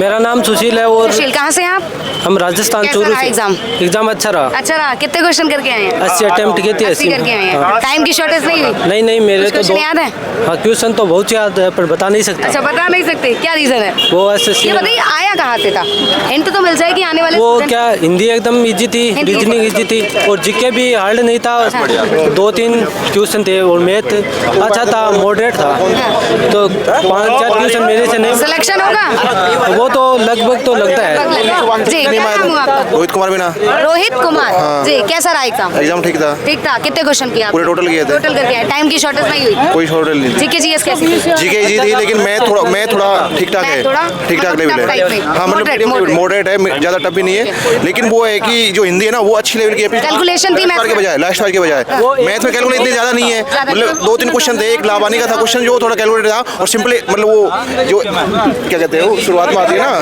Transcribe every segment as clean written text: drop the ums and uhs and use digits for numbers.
मेरा नाम सुशील है और सुशील, कहाँ से हैं आप? हम राजस्थान कैसा चूरू रहा से। एग्जाम? अच्छा रहा। अच्छा रहा। कितने क्वेश्चन करके आए हैं? 80 अटेम्प्ट किए थे। 80 करके आए हैं। टाइम की शॉर्टेज नहीं हुई? नहीं मेरे कुछ तो क्वेश्चन दो। याद है? हाँ, क्वेश्चन तो बहुत याद है पर बता नहीं सकता। अच्छा, बता नहीं सकते, क्या रीजन है? वो ऐसे ये बताइए, आया कहाँ से था? हिंट तो मिल जाएगी आने वाले वो student- क्या हिंदी एकदम इजी थी, हिंदी। रीजनिंग इजी थी और जीके भी हार्ड नहीं था। 2-3 क्वेश्चन थे और मैथ अच्छा था, मॉडरेट था। तो 5-4 क्वेश्चन मेरे से नहीं। सिलेक्शन होगा? वो तो लगभग तो लगता है। जी, क्या नाम हुआ आपका? रोहित कुमार मीना। रोहित कुमार। जी, कैसा रहा एग्जाम? एग्जाम ठीक था, ठीक था। कितने क्वेश्चन किया? पूरे टोटल किए थे। टोटल करके आए। टाइम की शॉर्टेज नहीं हुई? कोई शॉर्टेज नहीं थी। जीके जीएस कैसी थी? जीके इजी थी लेकिन मैं थोड़ा ठीक ठाक है। मैं थोड़ा ठीक ठाक मतलब लेवल tough type है। में। हाँ, Moderate, मतलब मॉडरेट है, ज़्यादा टफ भी नहीं है। लेकिन वो है कि जो हिंदी है ना वो अच्छी लेवल की है। Calculation थी मैथ के बजाय, लास्ट बार के बजाय मैथ में कैलकुलेट इतनी ज़्यादा नहीं है। मतलब 2-3 क्वेश्चन थे। एक लावानी का था क्वेश्चन जो थोड़ा कैलकुलेट था और सिंपली मतलब वो जो क्या कहते हैं वो शुरुआत में आती है ना,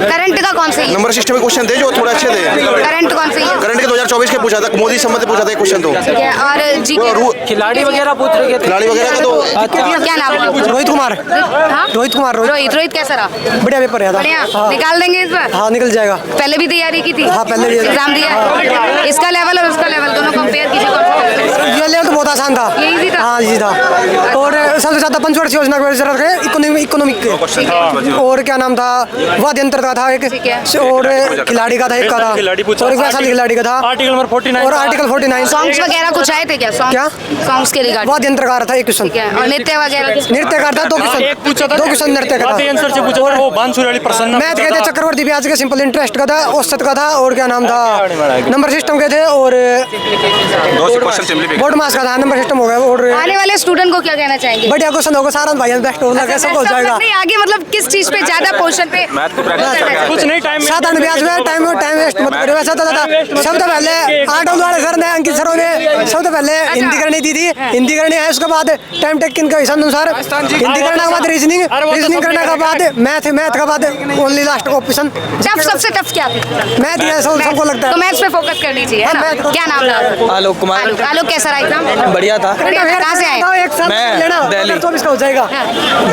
करंट का कौन सी? नंबर सिस्टम के क्वेश्चन थे जो थोड़े अच्छे थे। करंट कौन सी? करंट के 2024 के पूछा था, मोदी संबंध पूछा था एक क्वेश्चन तो। ठीक है, और जीके खिलाड़ी वगैरह पूछ रहे थे। खिलाड़ी वगैरह का तो क्या नाम है? रोहित कुमार। हाँ? रोहित कुमार। रोहित कैसा रहा? बढ़िया पेपर है। बढ़िया। निकाल देंगे इस बार? हाँ, निकल जाएगा। पहले भी तैयारी की थी? हाँ, पहले भी। एग्जाम दिया? इसका लेवल और उसका लेवल दोनों कंपेयर कीजिए, कौन सा better है? ये लेवल तो बहुत आसान था। ये easy था? हाँ, इजी था। और सबसे ज्यादा पंचवर्षीय योजना की जरूरत है इकोनॉमिक के। और क्या नाम था, वाद्य यंत्र का था एक, ठीक है। और खिलाड़ी का था एक का था, और एक वैशाली खिलाड़ी का था, आर्टिकल नंबर 49 और आर्टिकल 49। सॉन्ग्स वगैरह कुछ आए थे क्या? क्या? सॉन्ग्स के रिगार्डिंग? वाद्य यंत्र का था एक क्वेश्चन। ठीक है, और नृत्य वगैरह के? नृत्य का था 2 क्वेश्चन। एक पूछा था 2 क्वेश्चन नृत्य का वाद्य यंत्र से पूछा था, वो बांसुरी वाली प्रसन्न मैथ के थे, चक्रवर्ती ब्याज के, सिंपल इंटरेस्ट का था, औसत का था, और क्या नाम था, नंबर सिस्टम के थे, और बोर्ड मास का था, नंबर सिस्टम हो गया। और आने वाले स्टूडेंट को क्या कहना चाहेंगे? बढ़िया क्वेश्चन होगा, सारा भाई बेस्ट होगा, कैसा हो जाएगा। नहीं, आगे मतलब किस चीज पे ज्यादा पोर्शन पे कुछ नहीं टाइम में साधारण ब्याज में टाइम वेस्ट मत करो। वैसा तो था सबसे पहले आर्ट वाले सर ने, अंकित सरों ने सबसे पहले हिंदी करनी दी थी। हिंदी करनी है, उसके बाद टाइम टेकिंग के अनुसार हिंदी करने के बाद रीजनिंग करने के बाद मैथ का बाद ओनली लास्ट ऑप्शन टफ। सबसे टफ क्या था? मैथ ही है, सबको लगता तो है। मैथ्स पे फोकस करनी चाहिए, है ना? हाँ, मैथ। क्या नाम था? आलोक कुमार। आलोक कैसा रहा एग्जाम? बढ़िया था। कहाँ से आए? एक साल मैं लेना दिल्ली। 24 का हो जाएगा।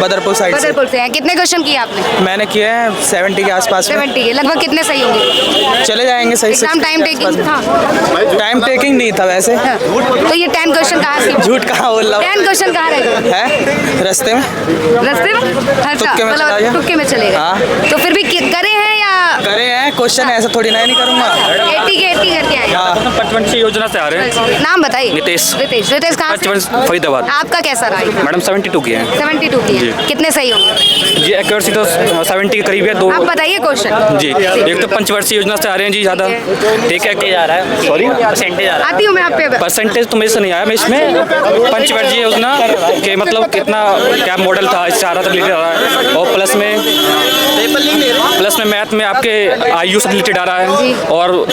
बदरपुर साइड से बदरपुर से हैं। कितने क्वेश्चन किए आपने? मैंने किए हैं 70 के आसपास में। 70 के। लगभग कितने सही होंगे? चले जाएंगे सही से। एग्जाम टाइम टेकिंग था? टाइम टेकिंग नहीं था वैसे। तो ये 10 क्वेश्चन कहाँ से? झूठ कहाँ बोल रहा 10 क्वेश्चन कहाँ रहेगा? है रास्ते में। रास्ते में? अच्छा, तुक्के में चला गया। तुक्के में चलेगा। हाँ। तो फिर भी करे हैं या करे हैं क्वेश्चन, ऐसा थोड़ी ना नहीं करूंगा। 80 के 80 करके आए हैं? हाँ। 55 की योजना से आ रहे हैं। नाम बताइए। नितेश। रितेश कहाँ से? 55 फरीदाबाद। आपका कैसा रहा? मैडम 72 की है 72 की है। कितने सही होंगे? जी। एक्यूरेसी तो 70 के करीब है। 2 आप बताइए क्वेश्चन। जी। एक तो पंचवर्षीय योजना से आ रहे हैं जी ज़्यादा। ठीक है, आ रहा है, सॉरी परसेंटेज आ रहा है। आती हूँ मैं आप पे। परसेंटेज तो मेरे से नहीं आया। मैं इसमें पंचवर्षीय योजना के मतलब कितना क्या मॉडल था इससे आ रहा था, रिलेटेड आ रहा है। और प्लस में मैथ में आपके आयु से रिलेटेड आ रहा है, और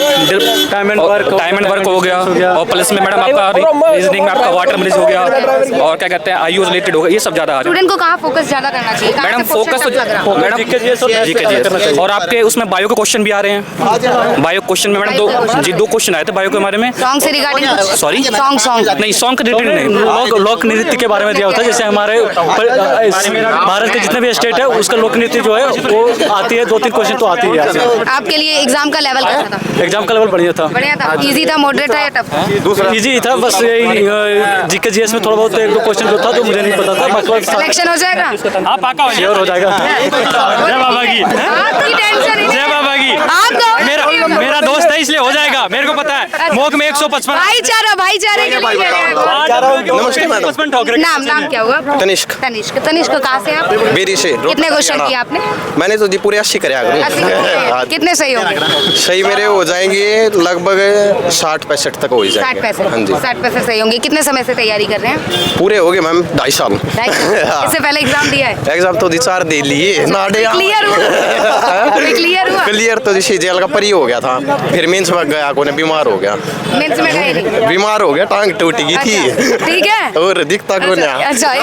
टाइम एंड वर्क हो गया, और प्लस में मैडम आपका रीजनिंग में आपका वाटर ब्रिज हो गया, और क्या कहते हैं आयु रिलेटेड हो गया। ये सब ज़्यादा आ रहा है स्टूडेंट को कहाँ फोकस ज्यादा करना चाहिए? कहाँ मैडम। से फोकस tough लग रहा? तो मैडम जीके और आपके उसमें बायो के क्वेश्चन भी आ रहे हैं। बायो क्वेश्चन में मैडम 2 क्वेश्चन आए थे बायो के बारे में। सॉन्ग से रिगार्डिंग? सॉरी सॉन्ग नहीं, सॉन्ग के रिलेटेड नहीं, लोक नृत्य के बारे में दिया होता है। जैसे हमारे भारत के जितने भी स्टेट है उसका लोक नृत्य जो है वो आती है। 2-3 क्वेश्चन तो आती है। आपके लिए एग्जाम का लेवल कैसा था? एग्जाम का लेवल बढ़िया था। बढ़िया था? इजी था, मॉडरेट था या टफ? इजी था, बस यही जीके जीएस में थोड़ा बहुत 1-2 क्वेश्चन जो था तो मुझे नहीं पता था। बाकी सिलेक्शन हो जाएगा? आप पाका श्योर हो जाएगा। जय बाबा की। आपकी टेंशन ही जय बाबा की। आप मेरा दोस्त है इसलिए हो जाएगा, मेरे को पता है। मोक में 155 भाईचारे के लिए कह रहे हैं। नमस्ते मैडम। नाम क्या हुआ? तनिष्क। तनिष्क कहाँ से आप? बेरी से। कितने क्वेश्चन किए आपने? मैंने तो जी पूरे 80 करे आ गए। कितने सही होंगे? सही मेरे हो जाएंगे लगभग 60-65 तक हो ही जाएंगे। 60% सही होंगे। कितने समय से तैयारी कर रहे हैं? पूरे हो गए मैम 2.5 साल। इससे पहले एग्जाम दिया है? एग्जाम तो 4 दे लिए नाडे। क्लियर हुआ? क्लियर तो जैसे जेल का परी हो गया था, फिर मीन्स में गया कोने बीमार हो गया। मेंस में गए नहीं। बीमार हो गया, टांग टूट गई थी अच्छा, ठीक है। और दिखता कौन है? अच्छा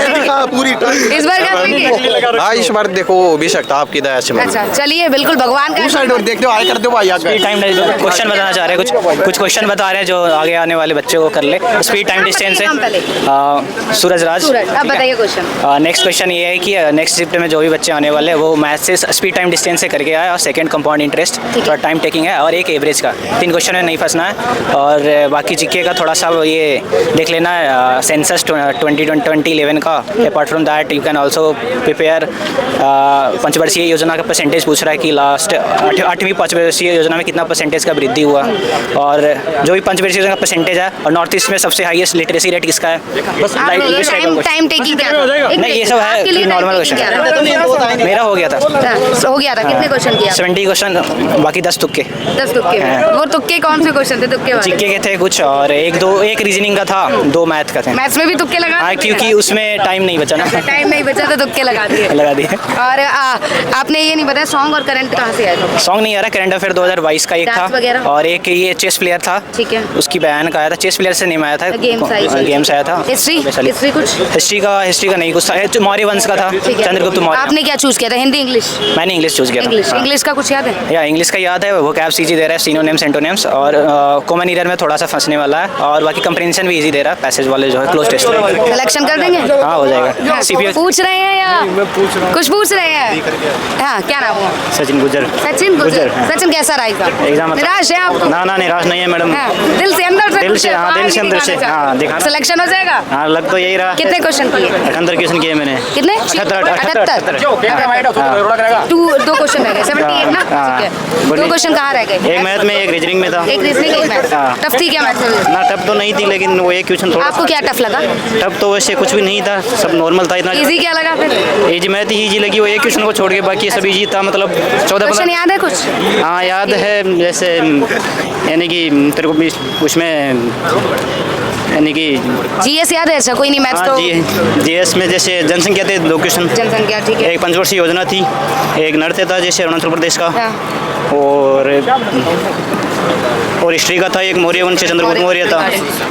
दिखा पूरी इस बार क्या करेंगे? हाँ इस बार देखो बेशक आपकी दया से अच्छा चलिए, बिल्कुल भगवान का उस साइड और देखते हो आए करते हो भाई आगे टाइम क्वेश्चन बताना चाह रहे हैं, कुछ क्वेश्चन बता रहे हैं जो आगे आने वाले बच्चे को कर ले। स्पीड टाइम डिस्टेंस नाम पहले। है सूरज राज। सूरज, अब बताइए क्वेश्चन। नेक्स्ट क्वेश्चन ये है कि नेक्स्ट शिफ्ट में जो भी बच्चे आने वाले हैं वो मैथ से स्पीड टाइम डिस्टेंस से करके आए, और सेकंड कंपाउंड इंटरेस्ट थोड़ा टाइम टेकिंग है, और एक एवरेज का। 3 क्वेश्चन में नहीं फंसना है। और बाकी जीके का थोड़ा सा ये देख लेना है, सेंसस 2011 का। Apart from that you can also prepare पंचवर्षीय योजना का परसेंटेज पूछ रहा है कि लास्ट 8वीं पंचवर्षीय योजना में कितना परसेंटेज का वृद्धि हुआ, और जो भी पंचवर्षीय योजना का परसेंटेज है, और नॉर्थ ईस्ट में सबसे हाईएस्ट लिटरेसी रेट किसका है। बस टाइम टेकिंग क्या था? नहीं ये सब आपके लिए है नॉर्मल क्वेश्चन। मेरा हो गया था, हो गया था। कितने क्वेश्चन किया? 70 क्वेश्चन, बाकी 10 तुक्के। 10 तुक्के में। वो तुक्के कौन से क्वेश्चन थे? तुक्के वाले जीके के थे कुछ, और एक रीजनिंग का था, 2 मैथ का थे। मैथ्स में भी तुक्के लगा हाँ, दिए? क्योंकि उसमें टाइम नहीं बचा ना। टाइम नहीं बचा तो तुक्के लगा दिए। लगा दिए। और आपने ये नहीं बताया सॉन्ग और करंट कहाँ से आया था? सॉन्ग नहीं आ रहा, करंट अफेयर 2022 का एक Dance वगैरह? था, और एक ये चेस प्लेयर था, ठीक है। उसकी बयान का आया था। चेस प्लेयर से नहीं आया था, गेम्स आया था। हिस्ट्री कुछ? हिस्ट्री का नहीं कुछ था, मौर्य वंश का था, ठीक है। चंद्रगुप्त मौर्य। आपने क्या चूज किया था? हिंदी इंग्लिश? मैंने इंग्लिश चूज किया था। इंग्लिश का कुछ याद है? या इंग्लिश का याद है, वो कैप सीजी दे रहा है, सिनोनिम्स एंटोनिम्स, और कॉमन ईयर में थोड़ा सा फंसने वाला है, और बाकी कंप्रेंशन भी इजी दे रहा है, पैसेज वाले जो है क्लोज टेस्ट। सिलेक्शन कर देंगे? हाँ हो जाएगा। सीपीयू पूछ रहे हैं या कुछ पूछ रहे हैं? हाँ, क्या नाम हुआ? सचिन गुजर। सचिन गुजर। हाँ। सचिन कैसा रहा एग्जाम निराश है आप? ना निराश नहीं है मैडम। हाँ, दिल से अंदर से दिल कुछ से, हाँ, बाहर दिल से नहीं अंदर से, दिखाना हाँ, चाहते। दिखाना। सिलेक्शन हो जाएगा? हाँ लग तो यही रहा। कितने क्वेश्चन किए? 78 क्वेश्चन किए मैंने। कितने? 78। 2 क्वेश्चन रह गए, 78 ना? हाँ। ठीक है। 2 क्वेश्चन कहाँ रह गए? एक मैथ में, एक रीजनिंग में था। एक रीजनिंग, एक मैथ। हाँ। टफ थी क्या मैथ में? ना टफ तो नहीं थी, लेकिन वो एक क्वेश्चन थोड़ा। आपको क्या टफ लगा? टफ तो वैसे कुछ भी नहीं था, सब नॉर्मल था। इतना इजी क्या लगा फिर? इजी मैथ ही इजी लगी, वो एक क्वेश्चन को छोड़ के बाकी सब इजी था, मतलब 14 क्वेश्चन याद है कुछ? हाँ याद है, जैसे यानी कि तेरे को भी उसमें यानी कि जीएस याद है? अच्छा कोई नहीं, मैथ्स हाँ तो जीएस में जैसे जनसंख्या थे 2 क्वेश्चन। जनसंख्या, ठीक है। एक पंचवर्षीय योजना थी, एक नृत्य था जैसे अरुणाचल प्रदेश का, हाँ। और हिस्ट्री का था, एक मौर्य वंश से चंद्रगुप्त मौर्य था।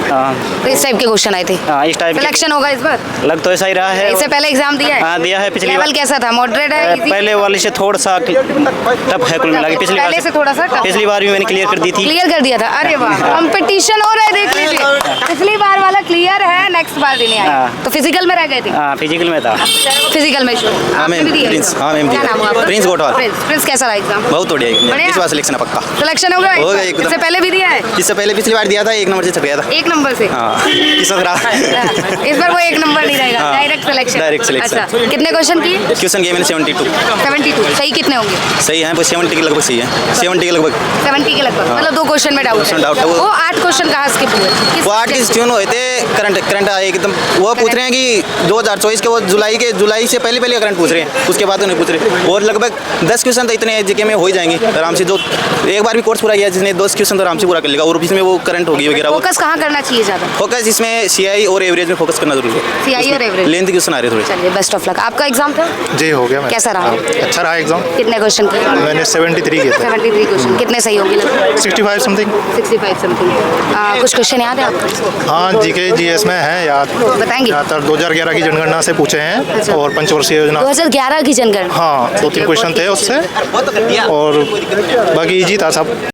हाँ तो इस टाइप के क्वेश्चन आए थे। हाँ इस टाइप सिलेक्शन होगा इस बार? लग तो ऐसा ही रहा है। इससे पहले एग्जाम दिया है? हाँ दिया है। पिछली लेवल कैसा था? मॉडरेट है? easy? पहले वाले से थोड़ा सा टफ है कुल मिला के। पहले से थोड़ा सा tough। पिछली बार भी मैंने क्लियर कर दी थी। क्लियर कर दिया था? अरे वाह, कंपटीशन हो रहा है, देख लीजिए। पिछली बार वाला क्लियर है, नेक्स्ट बार देने आए। हाँ। तो फिजिकल में रह गए थे? हाँ फिजिकल में था। फिजिकल में आपने भी दिया? क्या नाम हुआ आपका? प्रिंस गोटवाल। प्रिंस कैसा रहा एग्जाम? बहुत बढ़िया बढ़िया। इस बार सिलेक्शन है पक्का। सिलेक्शन हो गया? एकदम। इससे पहले भी दिया है? इससे पहले पिछली बार दिया था, 1 नंबर से छप गया था। 1 नंबर से? हाँ किस्मत रहा। इस बार वो 1 नंबर नहीं रहेगा, हाँ। Direct selection. Direct selection. अच्छा, कितने क्वेश्चन किए? क्वेश्चन किए मैंने 72। 72। सही कितने होंगे? सही है, बस 70 के लगभग सही है। 70 के लगभग। 70 के लगभग, मतलब 2 क्वेश्चन में डाउट है। डाउट है वो। 8 क्वेश्चन कहाँ स्किप हुए? वो 8 किस क्यों हुए थे? करंट एकदम वो पूछ रहे हैं कि 2024 के वो जुलाई से पहले का करंट पूछ रहे हैं, उसके बाद उन्हें पूछ रहे हैं। और लगभग 10 क्वेश्चन तो इतने जीके में हो ही जाएंगे आराम से। जो एक बार भी कोर्स पूरा किया जिसने 10 क्वेश्चन तो आराम से पूरा कर लेगा, और इसमें वो करंट होगी वगैरह। वो फोकस कहाँ करना चाहिए ज़्यादा? फोकस इसमें सीआई और एवरेज में फोकस करना जरूरी है। सीआई और एवरेज। लेंथ क्वेश्चन आ रहे थोड़े। चलिए, बेस्ट ऑफ लक। आपका एग्जाम था? जी हो गया। कैसा रहा? अच्छा रहा एग्जाम। कितने क्वेश्चन किए? मैंने 73 किए थे। 73 क्वेश्चन। कितने सही होंगे लगभग? 65 समथिंग। 65 समथिंग। कुछ क्वेश्चन याद है आपको? हाँ जीके जीएस में है याद। बताएंगे? ज़्यादातर 2011 की जनगणना से पूछे हैं। अच्छा। और पंचवर्षीय योजना। 2011 की जनगणना? हाँ 2-3 क्वेश्चन थे उससे, और बाकी इजी था सब।